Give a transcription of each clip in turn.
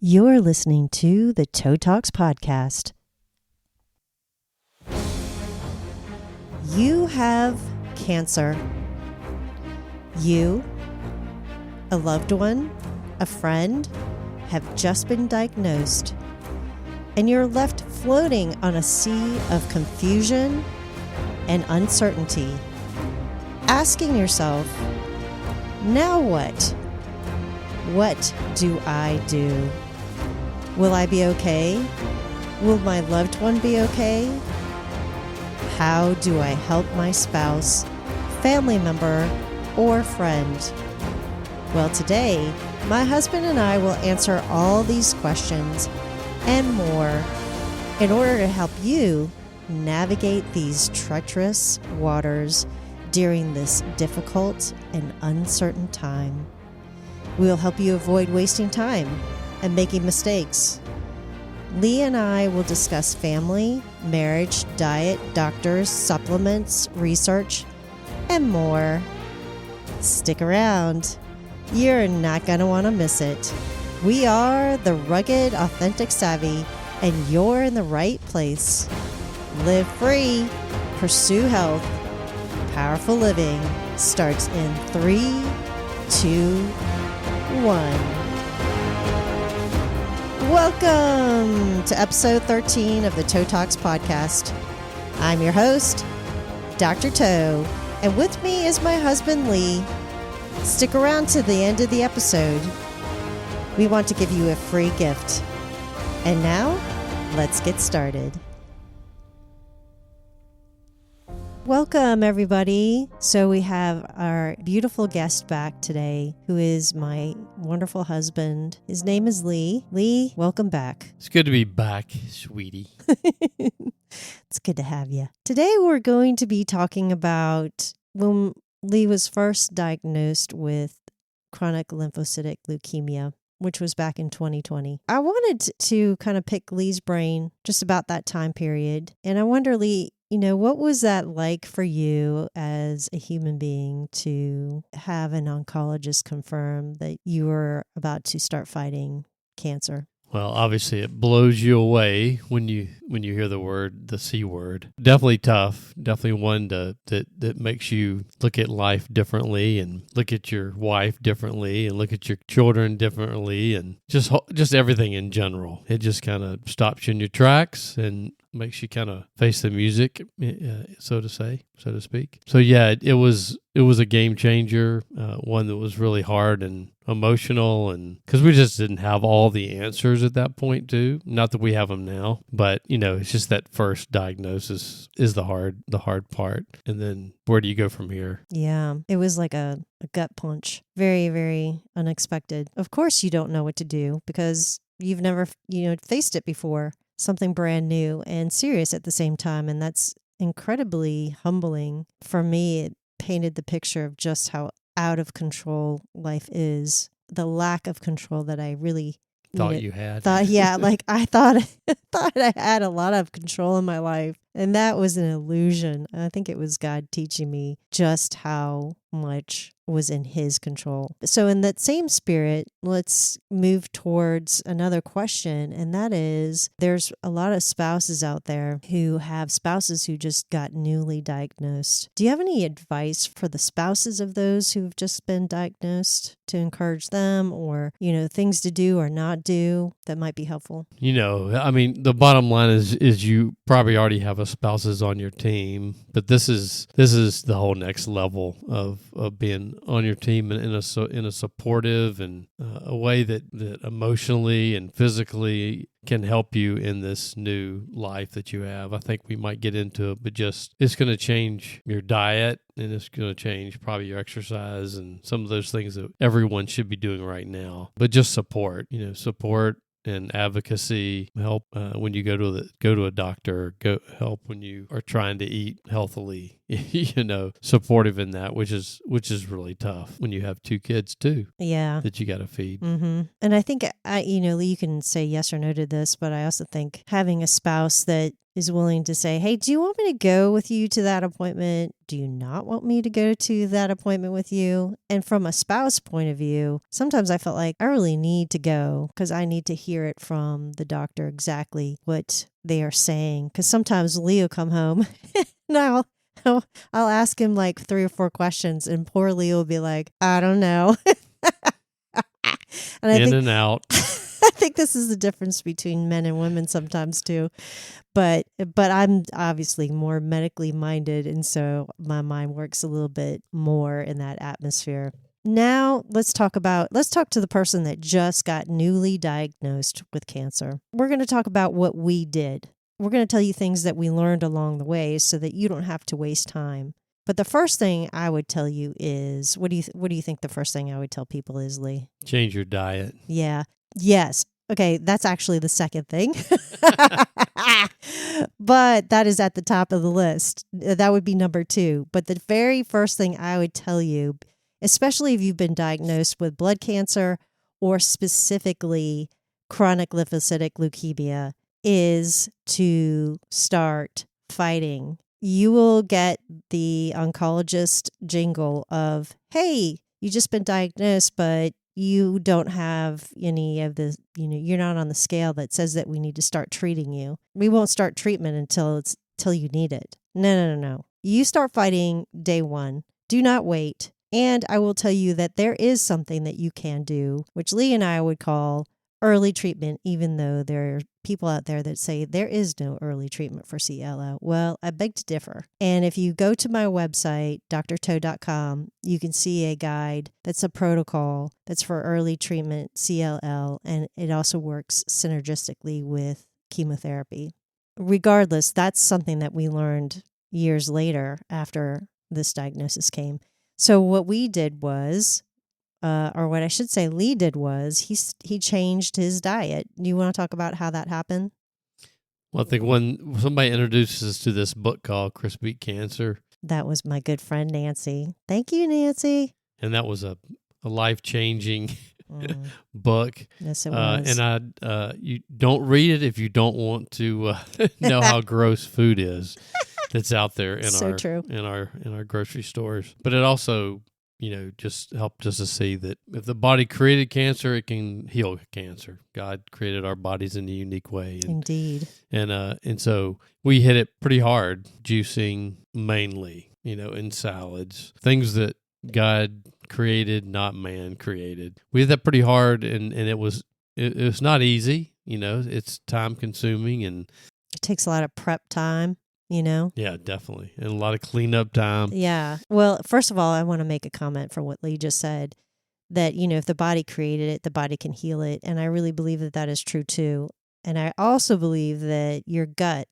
You're listening to the Toe Talks podcast. You have cancer. You, a loved one, a friend, have just been diagnosed, and you're left floating on a sea of confusion and uncertainty, asking yourself, now what? What do I do? Will I be okay? Will my loved one be okay? How do I help my spouse, family member, or friend? Well, today, my husband and I will answer all these questions and more in order to help you navigate these treacherous waters during this difficult and uncertain time. We'll help you avoid wasting time and making mistakes. Lee and I will discuss family, marriage, diet, doctors, supplements, research, and more. Stick around. You're not going to want to miss it. We are the Rugged Authentic Savvy, and you're in the right place. Live free. Pursue health. Powerful living starts in 3, 2, 1. Welcome to episode 13 of the Toe Talks podcast. I'm your host, Dr. Toe, and with me is my husband, Lee. Stick around to the end of the episode. We want to give you a free gift. And now, let's get started. Welcome, everybody. So we have our beautiful guest back today, who is my wonderful husband. His name is Lee. Lee, welcome back. It's good to be back, sweetie. It's good to have you. Today we're going to be talking about when Lee was first diagnosed with chronic lymphocytic leukemia, which was back in 2020. I wanted to kind of pick Lee's brain just about that time period. And I wonder, Lee, what was that like for you as a human being to have an oncologist confirm that you were about to start fighting cancer? Well, obviously it blows you away when you hear the C word. Definitely tough. Definitely one that makes you look at life differently and look at your wife differently and look at your children differently and just everything in general. It just kind of stops you in your tracks and makes you kind of face the music, so to speak. So yeah, it was a game changer, one that was really hard and emotional, and because we just didn't have all the answers at that point too. Not that we have them now, but it's just that first diagnosis is the hard part, and then where do you go from here? Yeah, it was like a gut punch, very, very unexpected. Of course, you don't know what to do because you've never faced it before. Something brand new and serious at the same time, and that's incredibly humbling. For me, it painted the picture of just how out of control life is, the lack of control that I really you had. I thought I had a lot of control in my life, and that was an illusion. I think it was God teaching me just how much was in his control. So in that same spirit, let's move towards another question, and that is, there's a lot of spouses out there who have spouses who just got newly diagnosed. Do you have any advice for the spouses of those who've just been diagnosed to encourage them, or things to do or not do that might be helpful? The bottom line is you probably already have a spouses on your team, but this is the whole next level of being on your team in a supportive and a way that emotionally and physically can help you in this new life that you have. I think we might get into it, but it's going to change your diet, and it's going to change probably your exercise and some of those things that everyone should be doing right now. But just support and advocacy, help when you go to a doctor, help when you are trying to eat healthily. supportive in that, which is really tough when you have two kids too Yeah. that you got to feed. Mm-hmm. And I think, Lee, you can say yes or no to this, but I also think having a spouse that is willing to say, hey, do you want me to go with you to that appointment? Do you not want me to go to that appointment with you? And from a spouse point of view, sometimes I felt like I really need to go because I need to hear it from the doctor exactly what they are saying. Because sometimes Leo come home and I'll ask him like 3 or 4 questions and poor Leo will be like, I don't know. And out. I think this is the difference between men and women sometimes too. But I'm obviously more medically minded, and so my mind works a little bit more in that atmosphere. Now let's talk to the person that just got newly diagnosed with cancer. We're going to talk about what we did. We're going to tell you things that we learned along the way so that you don't have to waste time. But the first thing I would tell you is, what do you think the first thing I would tell people is, Lee? Change your diet. Yeah. Yes. Okay, that's actually the second thing. But that is at the top of the list. That would be number 2. But the very first thing I would tell you, especially if you've been diagnosed with blood cancer or specifically chronic lymphocytic leukemia, is to start fighting. You will get the oncologist jingle of, hey, you just been diagnosed, but you don't have any of the, you're not on the scale that says that we need to start treating you. We won't start treatment until you need it. No. You start fighting day 1. Do not wait. And I will tell you that there is something that you can do, which Lee and I would call early treatment, even though there are people out there that say there is no early treatment for CLL. Well, I beg to differ. And if you go to my website, drtoe.com, you can see a guide that's a protocol that's for early treatment CLL, and it also works synergistically with chemotherapy. Regardless, that's something that we learned years later after this diagnosis came. So what we did was, or what I should say Lee did was, he changed his diet. Do you want to talk about how that happened? Well, I think when somebody introduces us to this book called Chris Beat Cancer. That was my good friend Nancy. Thank you, Nancy. And that was a life-changing book. Yes, it was. And you don't read it if you don't want to know how gross food is that's out there in our grocery stores. But it also just helped us to see that if the body created cancer, it can heal cancer. God created our bodies in a unique way. Indeed. And so we hit it pretty hard, juicing mainly, in salads, things that God created, not man created. We hit that pretty hard, and it was not easy. It's time consuming, and it takes a lot of prep time. Yeah, definitely. And a lot of cleanup time. Yeah. Well, first of all, I want to make a comment from what Lee just said, that, if the body created it, the body can heal it. And I really believe that that is true too. And I also believe that your gut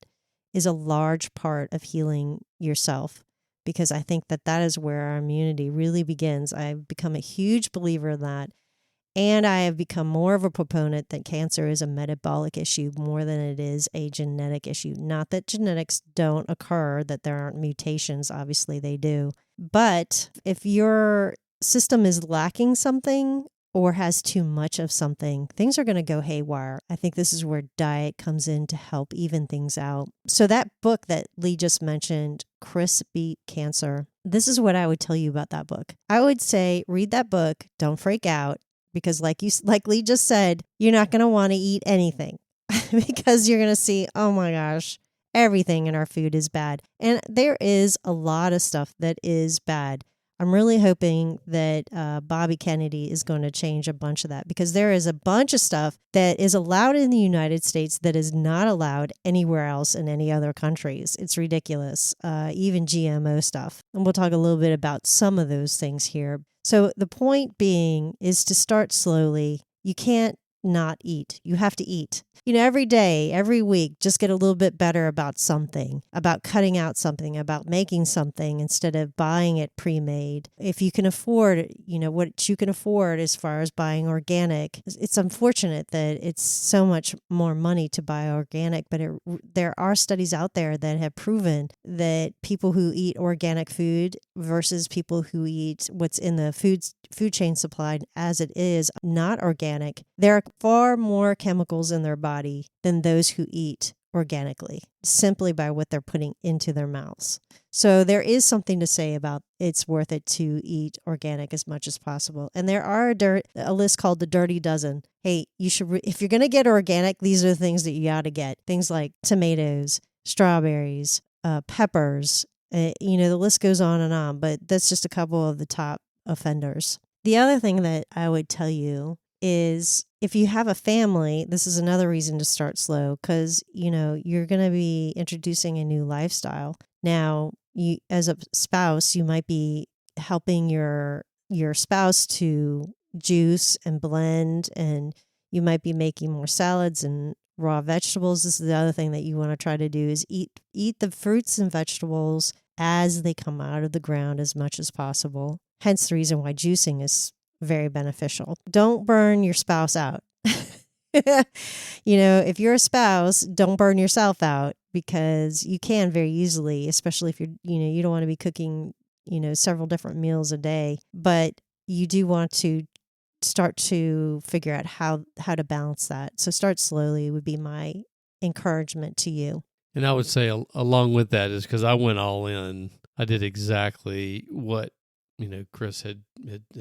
is a large part of healing yourself, because I think that that is where our immunity really begins. I've become a huge believer in that. And I have become more of a proponent that cancer is a metabolic issue more than it is a genetic issue. Not that genetics don't occur, that there aren't mutations. Obviously, they do. But if your system is lacking something or has too much of something, things are going to go haywire. I think this is where diet comes in to help even things out. So that book that Lee just mentioned, Chris Beat Cancer, this is what I would tell you about that book. I would say read that book. Don't freak out. Because like Lee just said, you're not going to want to eat anything because you're going to see, oh my gosh, everything in our food is bad. And there is a lot of stuff that is bad. I'm really hoping that Bobby Kennedy is going to change a bunch of that, because there is a bunch of stuff that is allowed in the United States that is not allowed anywhere else in any other countries. It's ridiculous, even GMO stuff. And we'll talk a little bit about some of those things here. So the point being is to start slowly. You can't not eat. You have to eat. Every day, every week, just get a little bit better about something, about cutting out something, about making something instead of buying it pre-made. If you can afford, what you can afford as far as buying organic, it's unfortunate that it's so much more money to buy organic, but there are studies out there that have proven that people who eat organic food versus people who eat what's in the food chain supplied as it is not organic, there are far more chemicals in their body than those who eat organically, simply by what they're putting into their mouths. So there is something to say about it's worth it to eat organic as much as possible. And there are a list called the Dirty Dozen. Hey, you should if you're going to get organic, these are the things that you ought to get. Things like tomatoes, strawberries, peppers. The list goes on, but that's just a couple of the top offenders. The other thing that I would tell you is if you have a family, this is another reason to start slow because, you're going to be introducing a new lifestyle. Now, you as a spouse, you might be helping your spouse to juice and blend, and you might be making more salads and raw vegetables. This is the other thing that you want to try to do is eat the fruits and vegetables as they come out of the ground as much as possible. Hence the reason why juicing is very beneficial. Don't burn your spouse out. If you're a spouse, don't burn yourself out because you can very easily, especially if you don't want to be cooking, several different meals a day, but you do want to start to figure out how to balance that. So start slowly would be my encouragement to you. And I would say along with that is because I went all in. I did exactly what Chris had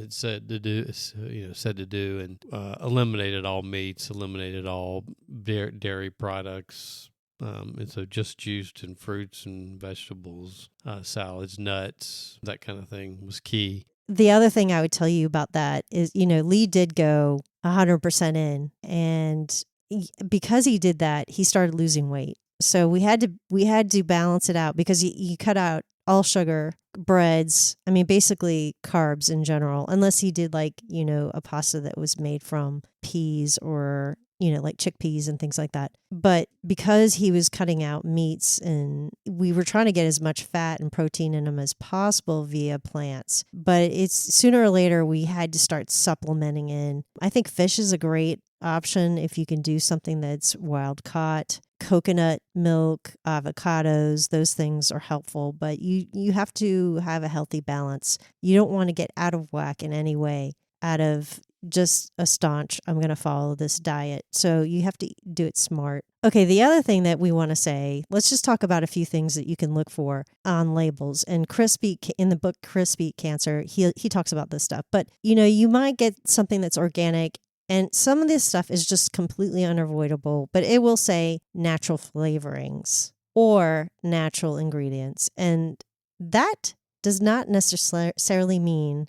said to do, and eliminated all meats, eliminated all dairy products, and so just juiced and fruits and vegetables, salads, nuts, that kind of thing was key. The other thing I would tell you about that is, Lee did go 100% in, and because he did that, he started losing weight. So we had to balance it out because you cut out all sugar, breads, basically carbs in general, unless he did a pasta that was made from peas or, like chickpeas and things like that. But because he was cutting out meats and we were trying to get as much fat and protein in them as possible via plants, but it's sooner or later we had to start supplementing in. I think fish is a great option if you can do something that's wild caught. Coconut milk, avocados, those things are helpful, but you have to have a healthy balance. You don't want to get out of whack in any way, out of just a staunch, I'm going to follow this diet. So you have to do it smart. Okay, the other thing that we want to say, let's just talk about a few things that you can look for on labels. And in the book, Chris Beat Cancer, he talks about this stuff. But, you might get something that's organic, and some of this stuff is just completely unavoidable, but it will say natural flavorings or natural ingredients. And that does not necessarily mean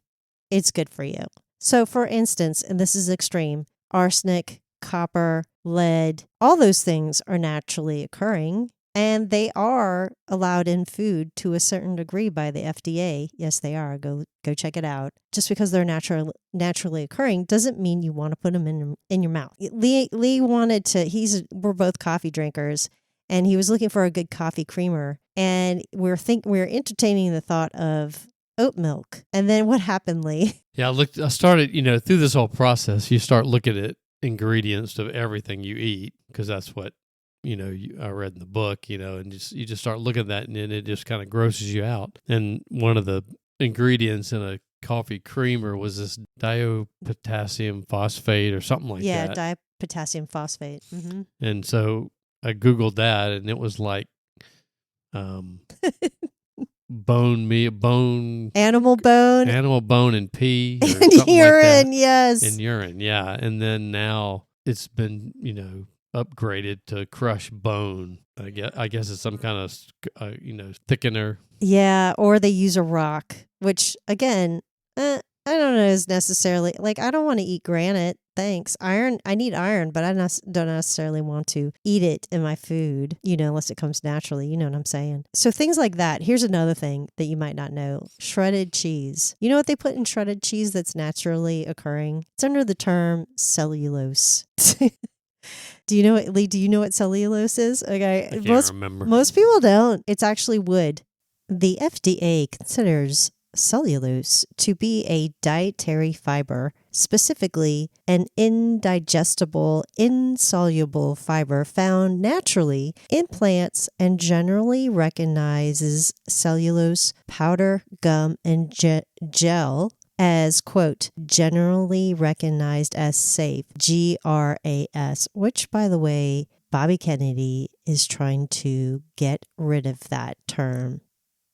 it's good for you. So for instance, and this is extreme, arsenic, copper, lead, all those things are naturally occurring. And they are allowed in food to a certain degree by the FDA. Yes, they are. Go check it out. Just because they're naturally occurring doesn't mean you want to put them in your mouth. Lee wanted to. We're both coffee drinkers, and he was looking for a good coffee creamer. And we're entertaining the thought of oat milk. And then what happened, Lee? Yeah, I started. Through this whole process, you start looking at ingredients of everything you eat because that's what. I read in the book, and you just start looking at that and then it just kind of grosses you out. And one of the ingredients in a coffee creamer was this dipotassium phosphate or something like that. Yeah, dipotassium phosphate. Mm-hmm. And so I Googled that and it was like animal bone and pee or and urine, like yes. And urine, yeah. And then now it's been, upgraded to crush bone. I guess it's some kind of thickener. Yeah, or they use a rock, which again, I don't don't know is necessarily like I don't want to eat granite. Thanks. Iron, I need iron, but I don't necessarily want to eat it in my food, unless it comes naturally. You know what I'm saying? So things like that. Here's another thing that you might not know. Shredded cheese. You know what they put in shredded cheese that's naturally occurring? It's under the term cellulose. Do you know what, Lee? Do you know what cellulose is? Okay. I can't remember. Most people don't. It's actually wood. The FDA considers cellulose to be a dietary fiber, specifically an indigestible, insoluble fiber found naturally in plants, and generally recognizes cellulose, powder, gum, and gel as, quote, generally recognized as safe, GRAS, which, by the way, Bobby Kennedy is trying to get rid of that term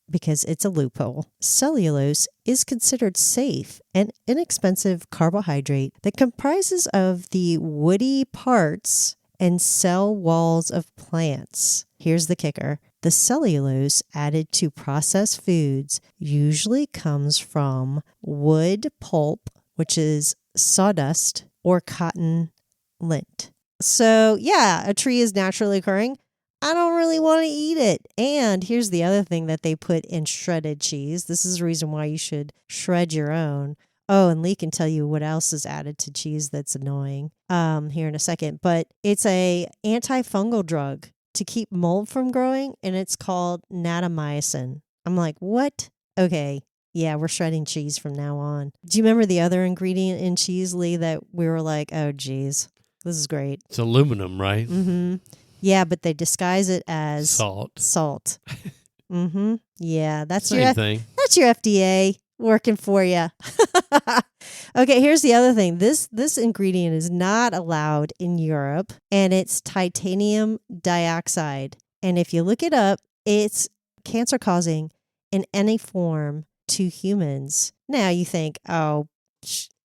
because it's a loophole. Cellulose is considered safe and inexpensive carbohydrate that comprises of the woody parts and cell walls of plants. Here's the kicker. The cellulose added to processed foods usually comes from wood pulp, which is sawdust, or cotton lint. So, yeah, a tree is naturally occurring. I don't really want to eat it. And here's the other thing that they put in shredded cheese. This is the reason why you should shred your own. Oh, and Lee can tell you what else is added to cheese that's annoying here in a second. But it's a antifungal drug to keep mold from growing, and it's called natamycin. I'm like, what? Okay. Yeah, we're shredding cheese from now on. Do you remember the other ingredient in cheese, Lee, that we were like, oh, geez, this is great? It's aluminum, right? Mm-hmm. Yeah, but they disguise it as salt. Mm-hmm. Yeah, that's Same thing. That's your FDA working for you. Okay, here's the other thing. This ingredient is not allowed in Europe, and it's titanium dioxide. And if you look it up, it's cancer causing in any form to humans. Now you think, oh,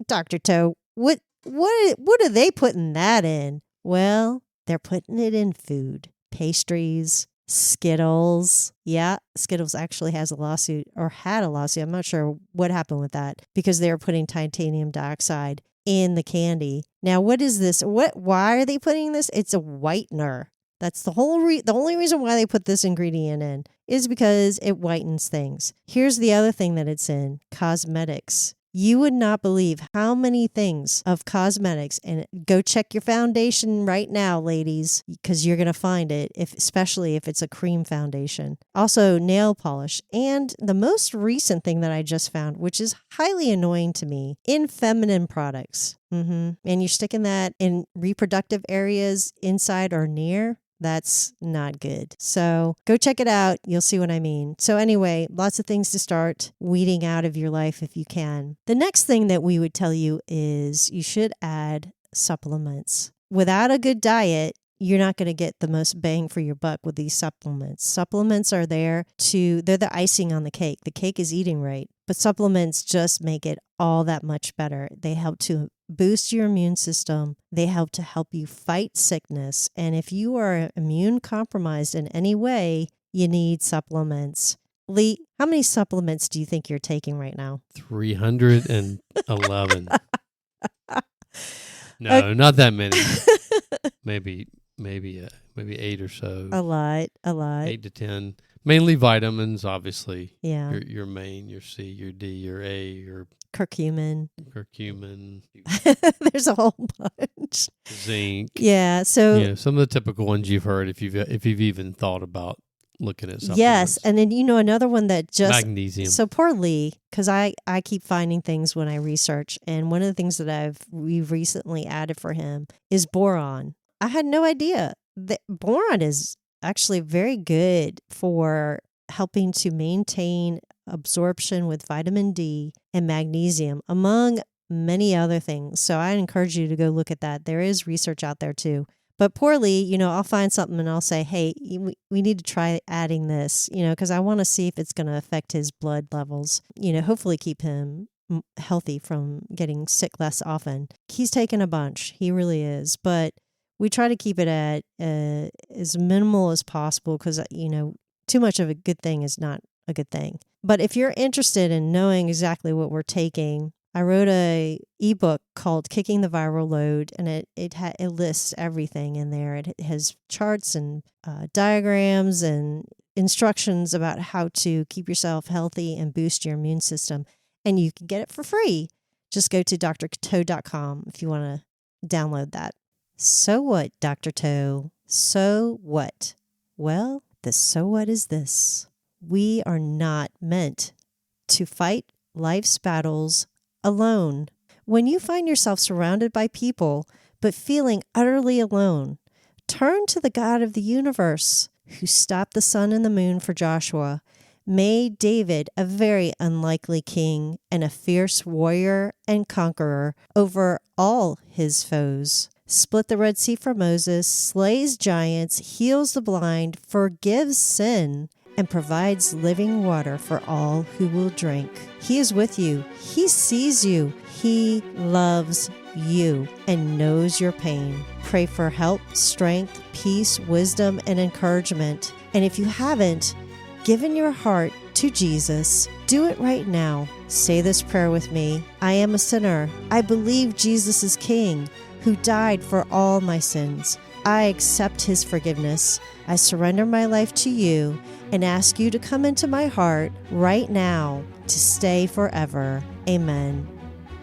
Dr. Toe, what are they putting that in? Well, they're putting it in food, pastries, Skittles. Yeah, Skittles actually has a lawsuit, or had a lawsuit. I'm not sure what happened with that, because they were putting titanium dioxide in the candy. Now, what is this? Why are they putting this? It's a whitener. That's the only reason why they put this ingredient in is because it whitens things. Here's the other thing that it's in: cosmetics. You would not believe how many things of cosmetics, and go check your foundation right now, ladies, because you're going to find it, especially if it's a cream foundation. Also, nail polish. And the most recent thing that I just found, which is highly annoying to me, in feminine products. And you're sticking that in reproductive areas inside or near. That's not good. So go check it out. You'll see what I mean. So anyway, lots of things to start weeding out of your life if you can. The next thing that we would tell you is you should add supplements. Without a good diet, you're not going to get the most bang for your buck with these supplements. Supplements are they're the icing on the cake. The cake is eating right, but supplements just make it all that much better. They help to boost your immune system. They help you fight sickness. And if you are immune compromised in any way, you need supplements. Lee, how many supplements do you think you're taking right now? 311. No, not that many. Maybe 8 or so. A lot. 8 to 10. Mainly vitamins, obviously. Yeah. Your main, your C, your D, your A, your curcumin. There's a whole bunch. Zinc. Yeah. So yeah, some of the typical ones you've heard if you've even thought about looking at supplements. Yes, and then another one that just magnesium. So poor Lee, because I keep finding things when I research, and one of the things that we've recently added for him is boron. I had no idea that boron is actually very good for helping to maintain absorption with vitamin D and magnesium, among many other things. So I encourage you to go look at that. There is research out there too. But poorly, I'll find something and I'll say, hey, we need to try adding this, because I want to see if it's going to affect his blood levels, hopefully keep him healthy from getting sick less often. He's taken a bunch. He really is. But we try to keep it at as minimal as possible because, too much of a good thing is not a good thing. But if you're interested in knowing exactly what we're taking, I wrote a ebook called Kicking the Viral Load, and it lists everything in there. It has charts and diagrams and instructions about how to keep yourself healthy and boost your immune system. And you can get it for free. Just go to drtoe.com if you want to download that. So what, Dr. Toe? So what? Well, the so what is this. We are not meant to fight life's battles alone. When you find yourself surrounded by people, but feeling utterly alone, turn to the God of the universe who stopped the sun and the moon for Joshua, made David a very unlikely king and a fierce warrior and conqueror over all his foes, split the Red Sea for Moses, slays giants, heals the blind, forgives sin, and provides living water for all who will drink. He is with you. He sees you. He loves you and knows your pain. Pray for help, strength, peace, wisdom, and encouragement. And if you haven't given your heart to Jesus, do it right now. Say this prayer with me. I am a sinner. I believe Jesus is King, who died for all my sins. I accept his forgiveness. I surrender my life to you and ask you to come into my heart right now to stay forever. Amen.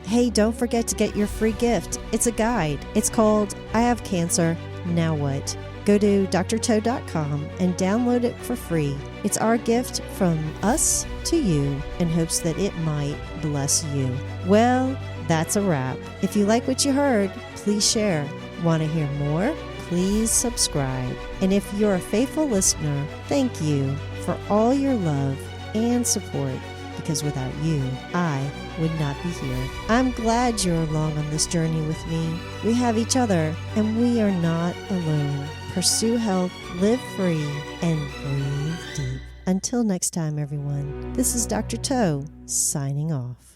Hey, don't forget to get your free gift. It's a guide. It's called I Have Cancer, Now What? Go to drtoe.com and download it for free. It's our gift from us to you in hopes that it might bless you. Well, that's a wrap. If you like what you heard, please share. Want to hear more? Please subscribe. And if you're a faithful listener, thank you for all your love and support, because without you, I would not be here. I'm glad you're along on this journey with me. We have each other, and we are not alone. Pursue health, live free, and breathe deep. Until next time, everyone, this is Dr. Toe signing off.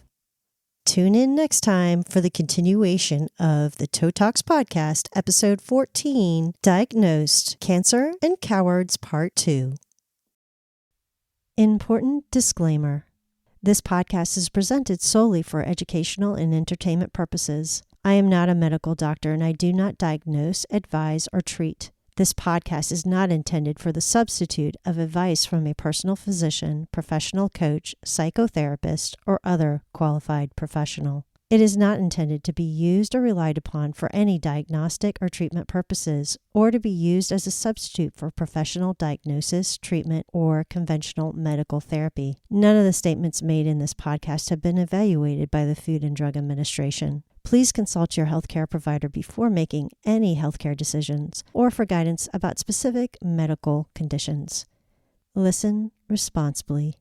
Tune in next time for the continuation of the Toe Talks podcast, episode 14, Diagnosed Cancer and Cowards, Part 2. Important disclaimer. This podcast is presented solely for educational and entertainment purposes. I am not a medical doctor and I do not diagnose, advise, or treat. This podcast is not intended for the substitute of advice from a personal physician, professional coach, psychotherapist, or other qualified professional. It is not intended to be used or relied upon for any diagnostic or treatment purposes, or to be used as a substitute for professional diagnosis, treatment, or conventional medical therapy. None of the statements made in this podcast have been evaluated by the Food and Drug Administration. Please consult your healthcare provider before making any healthcare decisions or for guidance about specific medical conditions. Listen responsibly.